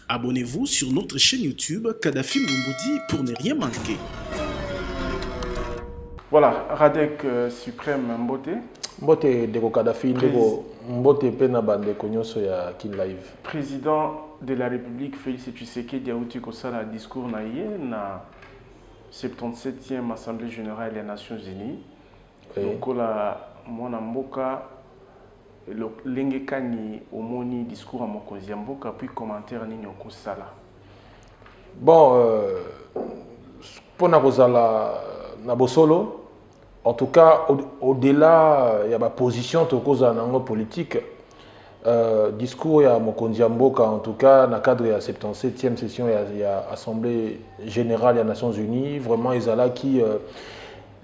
Abonnez-vous sur notre chaîne YouTube Kadhafi Moumoudi pour ne rien manquer. Voilà, Radek Suprême Mbote. Mbote Deko Kadhafi, Mbote Pena Bande Konyoso ya Kin Live. Président de la République Félix Tshisekedi Diaouti Kosala discours na na 77e Assemblée Générale des Nations Unies. Donc la mwana mboka l'engekani omoni discours à mokonzi ya mboka puis commentaire nini okosala. Bon, pour Nakozala Nabosolo, en tout cas, au-delà, il y a ma position de politique. Discours ya mokonzi ya mboka, en tout cas, dans le cadre de la 77e session, il y a l'Assemblée Générale des Nations Unies. Vraiment, ils ont là qui.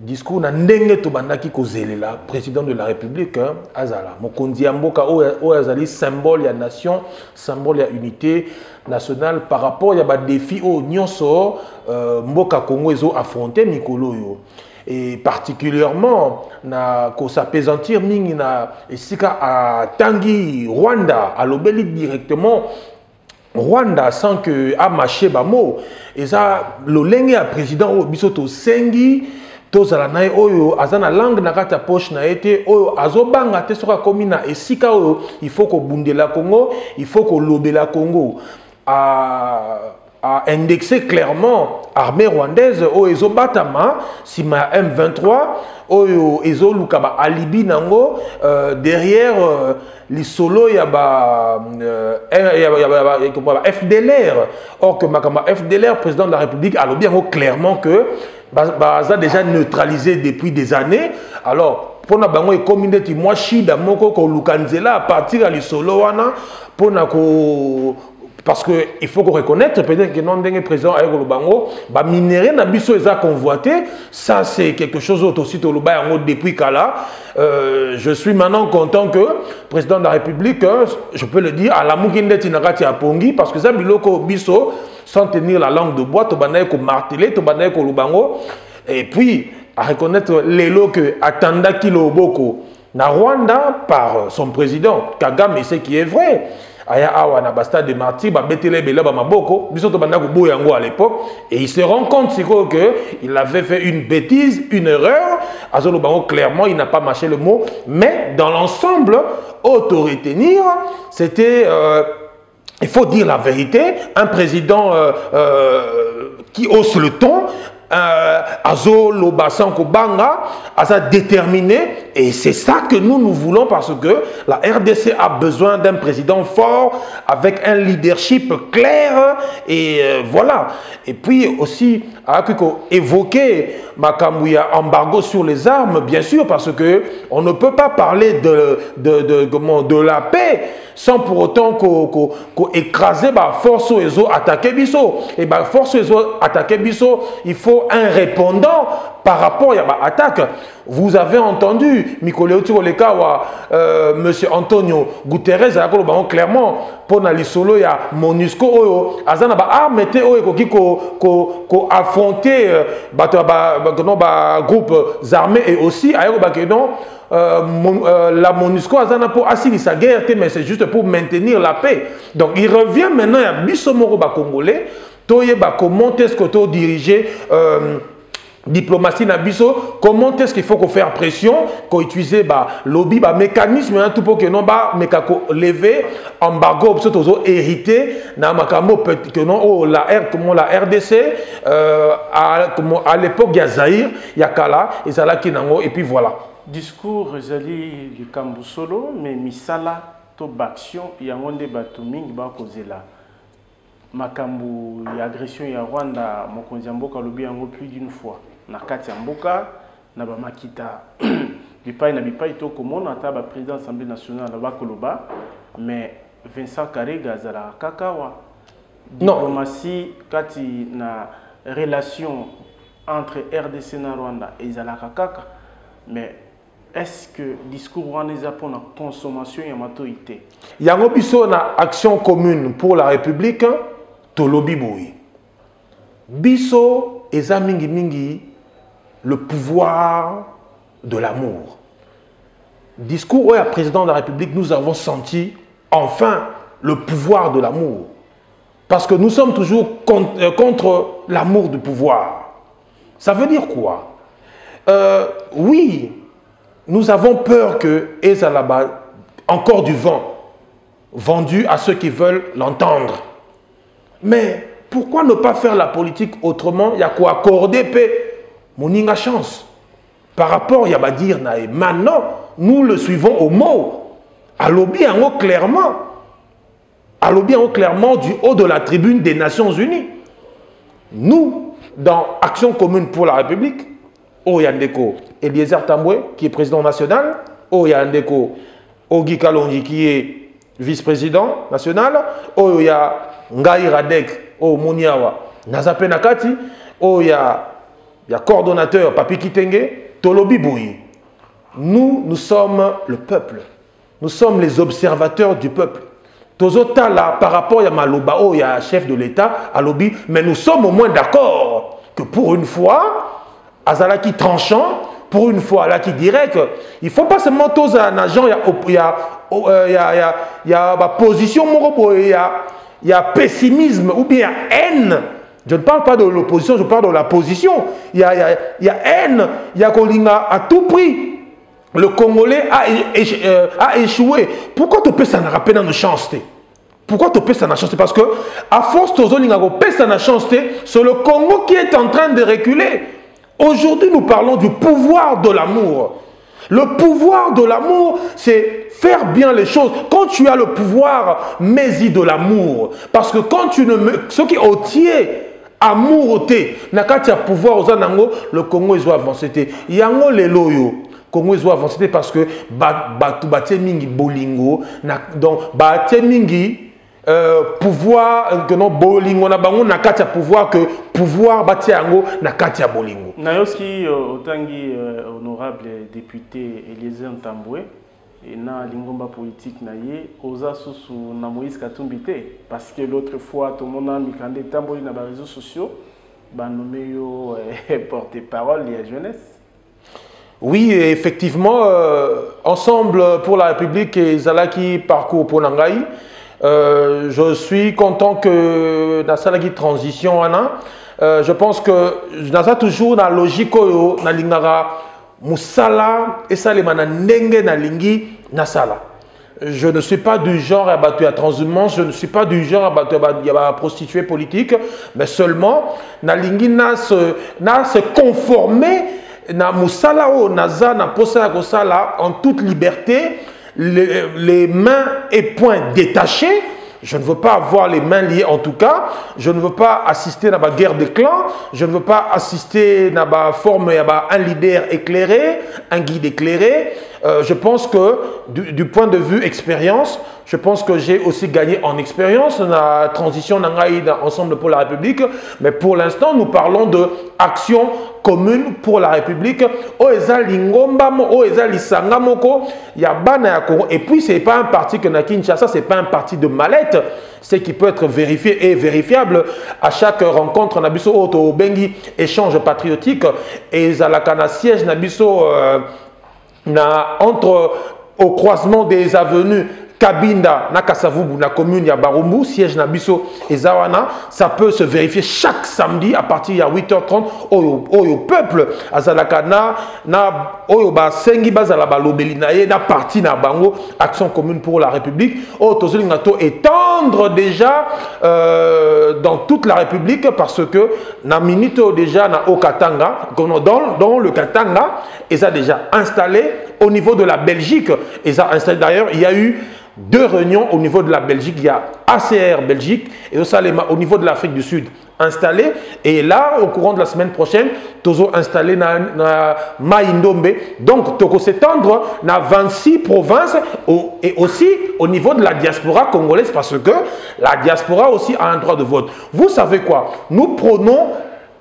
Discours na ndenge to bandaki kozelela président de la République azala mokonzi ya mboka o azali symbole ya nation, symbole ya unité nationale par rapport ya ba défi o nyonso mboka Congo ezo affronter mikolo yo, et particulièrement na ko s'apaisantir mingi na esika a tangi Rwanda alobeli directement Rwanda sans que a marché ba mot eza lolenge ya président o bisoto sengi tozala na oyo azana langue na kata poche na été oyo azobanga te soka komi na esika oyo il faut ko bundela Congo, il faut ko lobela Congo à indexer clairement armée rwandaise oyo ezobatama sima M23 oyo ezoluka ba alibi nango derrière lisolo ya ba FDLR. Or que makamba FDLR, président de la République, a bien clairement que Baza déjà neutralisé depuis des années. Alors, pour na bango et communauté moi shida moko ko lukanzela à partir à lisolo wana pour na ko, parce que il faut qu'on reconnaisse peut-être que non dingue président avec le bango ba minéré na biso eza convoité, ça c'est quelque chose autre aussi to luba yango depuis kala. Je suis maintenant content que président de la République, je peux le dire à la mukinde tinakati ya pongi, parce que ça biloko biso sans tenir la langue de bois, to banaye ko marteler, to banaye ko lubango, et puis à reconnaître l'élo que attenda kilo boko na Rwanda par son président Kagame, et ce qui est vrai. Aya awa na basta de martyrs ba betele bela ba maboko biso to banda ko boyango à l'époque, et il se rend compte que il avait fait une bêtise, une erreur azolo bango clairement il n'a pas mâché le mot, mais dans l'ensemble auto-retenir c'était il faut dire la vérité, un président qui hausse le ton, Azo Lobasan Kobanga, Aza déterminé, et c'est ça que nous voulons, parce que la RDC a besoin d'un président fort avec un leadership clair, et voilà. Et puis aussi a évoqué Makambouya embargo sur les armes, bien sûr, parce que on ne peut pas parler de la paix sans pour autant qu'on écraser force ou attaquer biso. Et force ou attaquer biso, il faut un répondant par rapport à l'attaque. Vous avez entendu Mikole Olekawa, monsieur Antonio Guterres a clairement pour na lisolo ya MONUSCO oyo azana ba arme te oyo ko affronter groupes armés, et aussi la MONUSCO azana pour assurer sa guerre, mais c'est juste pour maintenir la paix. Donc il revient maintenant à Bissomoro Congolais, comment est-ce que tu diriger diplomatie na biso, comment est-ce qu'il faut qu'on faire pression, qu'on utilise lobby, mécanisme tout pour que non lever embargo hérité na makamo que non la RDC à l'époque il y a Zaïre, il y a Kala et ça là qui nango, et puis voilà. Discours Zali du Kambusolo, mais misala to baction yangonde batuming ba kozela makambu ya agression ya Rwanda mokonzi ya mboka lobi yango plus d'une fois na kati ya mboka na ba makita bipai na bipai to komona ata ba président de l'Assemblée nationale ba koloba, mais Vincent Karega zala kakawa diplomatie kati na relation entre RDC na Rwanda et zala kaka, mais est-ce que discours rwandais pour la consommation et la matoïté? Yango biso na action commune pour la République, tolobi boui. Biso eza mingi mingi le pouvoir de l'amour. Discours au président de la République, nous avons senti enfin le pouvoir de l'amour. Parce que nous sommes toujours contre l'amour du pouvoir. Ça veut dire quoi? Oui, nous avons peur que Ezalaba, encore du vent, vendu à ceux qui veulent l'entendre. Mais pourquoi ne pas faire la politique autrement? Il y a quoi accorder paix. Moninga chance. Par rapport, il y a dire nae. Maintenant, nous le suivons au mot. Alobi en haut clairement. Alobi en haut clairement du haut de la tribune des Nations Unies. Nous, dans Action commune pour la République, Oyandeko Eliezer Tamboué, qui est président national, Oyandeko Ogi Kalonji, qui est vice-président national, Oya Ngai Radek, O Moniawa, Nazape Nakati, Oya coordonnateur Papi Kitenge, Tolobi Bouyi. Nous sommes le peuple. Nous sommes les observateurs du peuple. Tozota là, par rapport à Maloba, il y a un chef de l'État, à Lobi, mais nous sommes au moins d'accord que pour une fois, Azalaki tranchant, pour une fois, là qui dirait qu'il ne faut pas seulement tous un agent, il y a position, il y a pessimisme ou bien haine. Je ne parle pas de l'opposition, je parle de la position. Il y a haine, il y a Kolinga à tout prix. Le Congolais a échoué. Pourquoi tu peux s'en rappeler dans nos chances? Pourquoi tu peux s'en chance? Parce que, à force de s'en chance, c'est le Congo qui est en train de reculer. Aujourd'hui, nous parlons du pouvoir de l'amour. Le pouvoir de l'amour, c'est faire bien les choses. Quand tu as le pouvoir, mets-y de l'amour. Parce que quand tu ne mets... Ce qui est entier, amour, nakati a pouvoir aux anango, le Congo doit avancer. Yango les loyo. Congo doit avancer parce que batu mingi bolingo, donc batu mingi pouvoir que non bolingo na bango nakati a pouvoir que pouvoir bati yango nakati a bolingo. Nayoski otangi honorable député Eliezer Tamboué et na lingomba politique na ye oza susu na Moïse Katumbi te parce que l'autre fois tout le monde a mikande Tamboué na ba réseaux sociaux ba nommé yo porte-parole de la jeunesse. Oui, effectivement, Ensemble pour la République et Zalaki Parcours pour Nangaï, je suis content que dans cette transition, je pense que dans toujours la logique na lingara musala et ça les mananenge na lingi nasala. Je ne suis pas du genre à battre à transhumance, je ne suis pas du genre à battre à prostituée politique, mais seulement na lingi na se conformer na musala o naza na posa kosala en toute liberté, les mains et poings détachés. Je ne veux pas avoir les mains liées en tout cas. Je ne veux pas assister à la guerre des clans. Je ne veux pas assister à la forme un leader éclairé, un guide éclairé. Je pense que du point de vue expérience, je pense que j'ai aussi gagné en expérience dans la transition Ensemble pour la République. Mais pour l'instant, nous parlons de action commune pour la République. Et puis, ce n'est pas un parti que na Kinshasa, ce n'est pas un parti de mallette. Ce qui peut être vérifié et vérifiable à chaque rencontre. Nabiso Oto Bengi échange patriotique et Zalakana siège Nabiso entre au croisement des avenues Kabinda, Nakasavubu, na commune ya Barumbu, siège Nabiso et Zawana, ça peut se vérifier chaque samedi à partir de 8h30 au peuple Azalakana, na oyo ba sengi bazala ba lobeli na ye na parti na bango action commune pour la République. O tozolinga to étendre déjà dans toute la République parce que na minute déjà na Okatanga, dans le Katanga, ils ont déjà installé au niveau de la Belgique. Ils ont installé d'ailleurs, il y a eu 2 réunions au niveau de la Belgique. Il y a ACR Belgique et au niveau de l'Afrique du Sud installé. Et là, au courant de la semaine prochaine, Tozo installé na Maïndombe. Donc, Toko s'étendre dans 26 provinces et aussi au niveau de la diaspora congolaise parce que la diaspora aussi a un droit de vote. Vous savez quoi? Nous prenons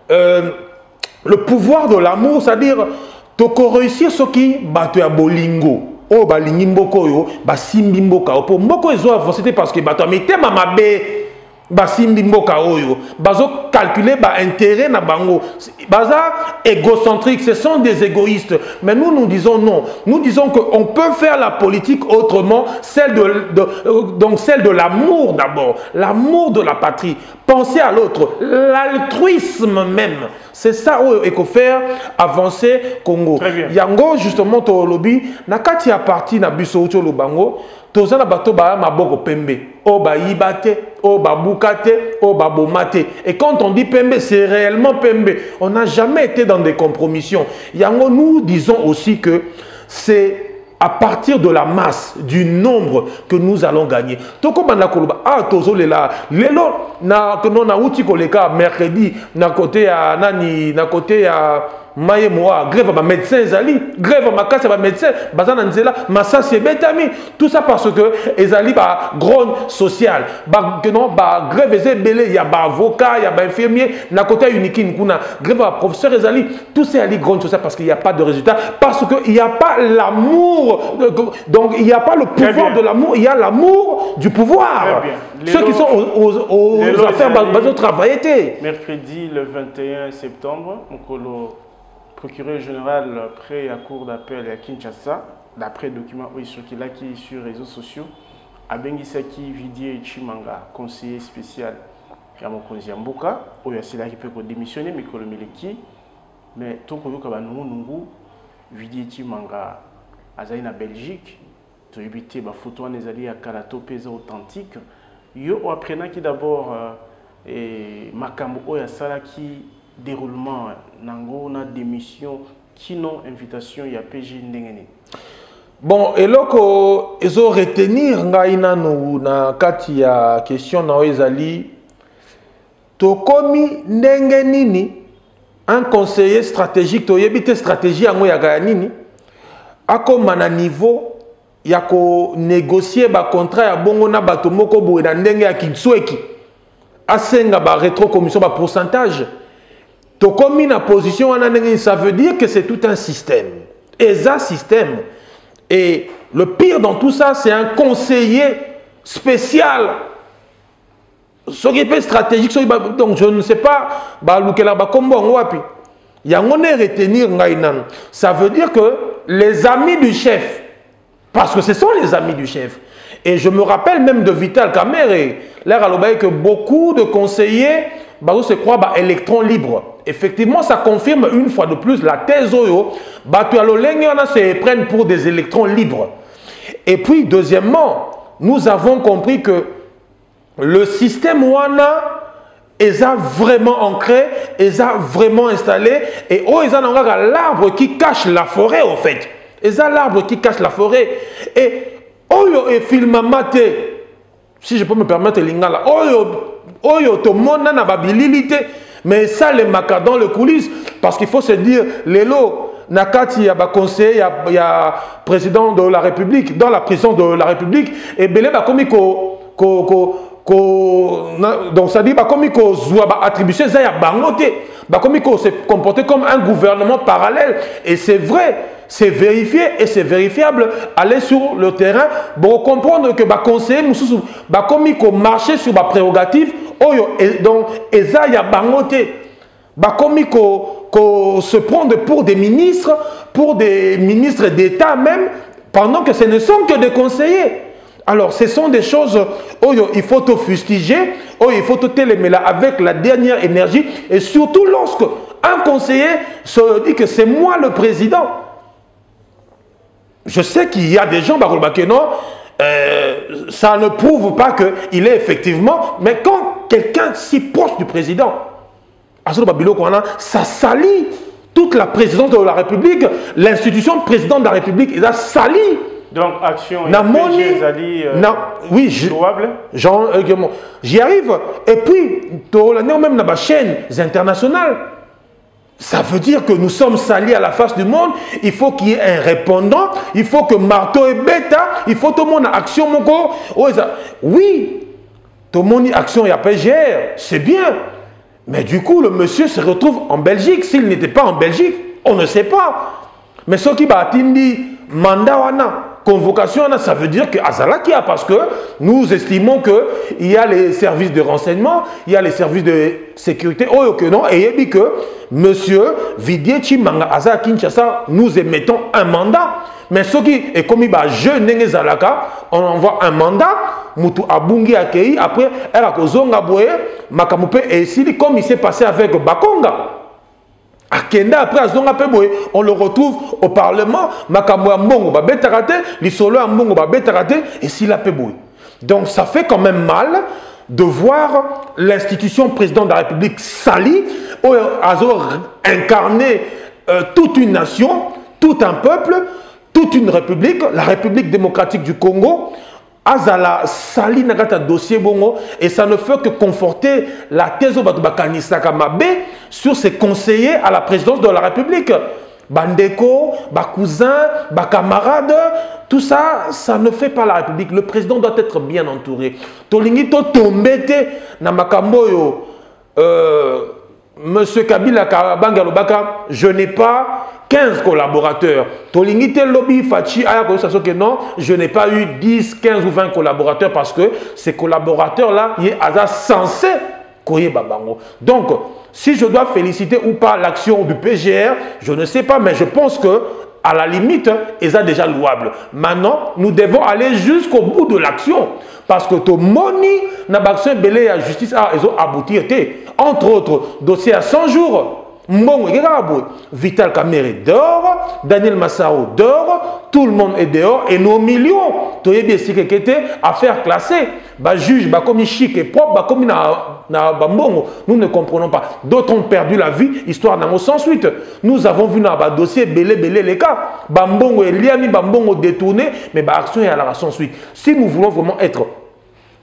le pouvoir de l'amour, c'est-à-dire Toko réussir ce qui battu à Bolingo. Oh balingi mboko yo basimbi mboka po mboko ezo avancer parce que bato metema mabe basimbi mboka oyo bazo calculer ba intérêt na bango baza égocentrique, ce sont des égoïstes. Mais nous disons non, nous disons que on peut faire la politique autrement, donc celle de l'amour d'abord, l'amour de la patrie, penser à l'autre, l'altruisme même. C'est ça où il faut faire avancer Congo. Très bien. Yango justement to lobby nakati ya parti na biso ucho lobango tozana bato ba maboko pembe o ba yibate o ba bukate o ba bomate. Et quand on dit pembe, c'est réellement pembe. On n'a jamais été dans des compromissions. Yango, nous disons aussi que c'est à partir de la masse, du nombre que nous allons gagner. Toko banda koloba ah tozo lela lelo na que non a uti koleka mercredi na côté ya nani na côté ya maye moa grève ba médecin ezali grève ma casse ba médecin bazana nzela massa c'est betami tout ça parce que ezali ba grogne social ba que non ba grève ezebele ya ba avocat ya ba infirmier na côté unique kuna grève ba professeur ezali tout ça ali grogne social parce qu'il n'y a pas de résultat parce que il n'y a pas l'amour donc il n'y a pas le pouvoir de l'amour, il y a l'amour du pouvoir. Ceux qui sont aux affaires bazo travailler. Mercredi le 21 septembre, le procureur général près à cour d'appel à Kinshasa, d'après documents qui sont sur les réseaux sociaux, a Bengisaki Vidier Chimanga, conseiller spécial à Mokonzi Mboka, où il y a celui qui peut démissionner, mais que le Mileki, mais tout le monde Vidier Chimanga, Azaï na Belgique, tu as évité ma photo en ezali à Kalato pesa authentique. Yo apprenant qui d'abord makambo oya sala qui déroulement nango na démission qui non invitation ya PG ndengene. Bon, et là ils ont retenir ngaina no na kati ya question na ezali tokomi ndenge nini un conseiller stratégique to yebite stratégie yango ya ga nini akoma na niveau ya ko négocier ba contrat ya bongo na bato moko boye na ndenge ya Kinsweki asenga ba rétro commission ba pourcentage to komi na position wana ndenge ça veut dire que c'est tout un système et ça système et le pire dans tout ça c'est un conseiller spécial ce qui est stratégique donc je ne sais pas ba lukela ba kombo wapi yango ne retenir ngainan ça veut dire que les amis du chef, parce que ce sont les amis du chef. Et je me rappelle même de Vital Kamere, l'air à l'obéi que beaucoup de conseillers se croient électrons libres. Effectivement, ça confirme une fois de plus la thèse Oyo, se prennent pour des électrons libres. Et puis, deuxièmement, nous avons compris que le système Wana est vraiment ancré, est vraiment installé, et oh, ils ont l'arbre qui cache la forêt, au fait. Ils ont l'arbre qui cache la forêt. Et oh, et film maté, si je peux me permettre, l'ingala, oh, tout le monde n'a pas d'habilité, mais ça, les macas dans le coulisses, parce qu'il faut se dire, les lots, Nakati, il y a conseiller, il y a président de la République, dans la prison de la République, et Belé, comme donc ça dit comme il a attribué ça à bangoté comme il s'est comporté comme un gouvernement parallèle et c'est vrai c'est vérifié et c'est vérifiable aller sur le terrain pour comprendre que conseiller comme il marcher sur ma prérogative donc ça y a bangoté comme il se prendre pour des ministres d'État même pendant que ce ne sont que des conseillers. Alors, ce sont des choses où il faut te fustiger, où il faut te télémer avec la dernière énergie. Et surtout lorsque un conseiller se dit que c'est moi le président. Je sais qu'il y a des gens, non, ça ne prouve pas qu'il est effectivement. Mais quand quelqu'un si proche du président, ça salit toute la présidence de la République, l'institution président de la République, il a sali. Donc, action oui, j'y arrive. Et puis, même dans les chaînes internationales, ça veut dire que nous sommes salis à la face du monde. Il faut qu'il y ait un répondant. Il faut que marteau et bêta. Il faut tout le monde action. Oui, tout le monde action et PGR. C'est bien. Mais du coup, le monsieur se retrouve en Belgique. S'il n'était pas en Belgique, on ne sait pas. Mais ce qui va atteindre mandat wana convocation, ça veut dire que Azalakia, parce que nous estimons qu'il y a les services de renseignement, il y a les services de sécurité, et il dit que monsieur Vidier Chimanga Azala Kinshasa, nous émettons un mandat. Mais ce qui est comme il jeune on envoie un mandat, Moutou Abungi Akei, après, elle a kozonga boye, Makamoupe et ici, comme il s'est passé avec Bakonga. Akenda, après, on le retrouve au Parlement, Makamou Ambongo, Babetarate, l'Isolo Ambongo, Babetarate, et s'il a Peboy. Donc ça fait quand même mal de voir l'institution président de la République sali, où Azor incarné toute une nation, tout un peuple, toute une république, la République démocratique du Congo, Azala sali nagata dossier bongo, et ça ne fait que conforter la thèse de Batubakanisa Kamabe sur ses conseillers à la présidence de la République. Bandeko, cousin, camarade, tout ça, ça ne fait pas la République. Le président doit être bien entouré. Tolingi to tombete na makamboyo, Monsieur Kabila Bangalobaka, je n'ai pas 15 collaborateurs. Tolingite lobby Fachi que non, je n'ai pas eu 10, 15 ou 20 collaborateurs parce que ces collaborateurs-là, ils sont censés koye babango. Donc, si je dois féliciter ou pas l'action du PGR, je ne sais pas, mais je pense que à la limite, ils sont déjà louables. Maintenant, nous devons aller jusqu'au bout de l'action. Parce que tout moni, na l'action belé à justice, ils ont abouti. Entre autres, dossier à 100 jours. Mbongo, Vital Kamere dehors, Daniel Massaro dehors, tout le monde est dehors et nos millions, tu as bien si affaire classée, juge, comme chic et propre, comme na Mbongo, nous ne comprenons pas. D'autres ont perdu la vie, histoire d'un mot sans suite. Nous avons vu dans le dossier belé les cas, Mbongo et Liami, Mbongo détourné, mais action est à la sans suite. Si nous voulons vraiment être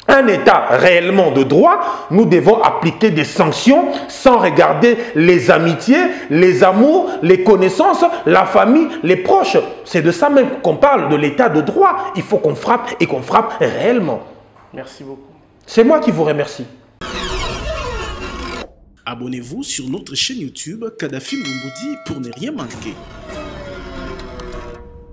un État réellement de droit, nous devons appliquer des sanctions sans regarder les amitiés, les amours, les connaissances, la famille, les proches. C'est de ça même qu'on parle, de l'État de droit. Il faut qu'on frappe et qu'on frappe réellement. Merci beaucoup. C'est moi qui vous remercie. Abonnez-vous sur notre chaîne YouTube Kadhafi Mboumoudi pour ne rien manquer.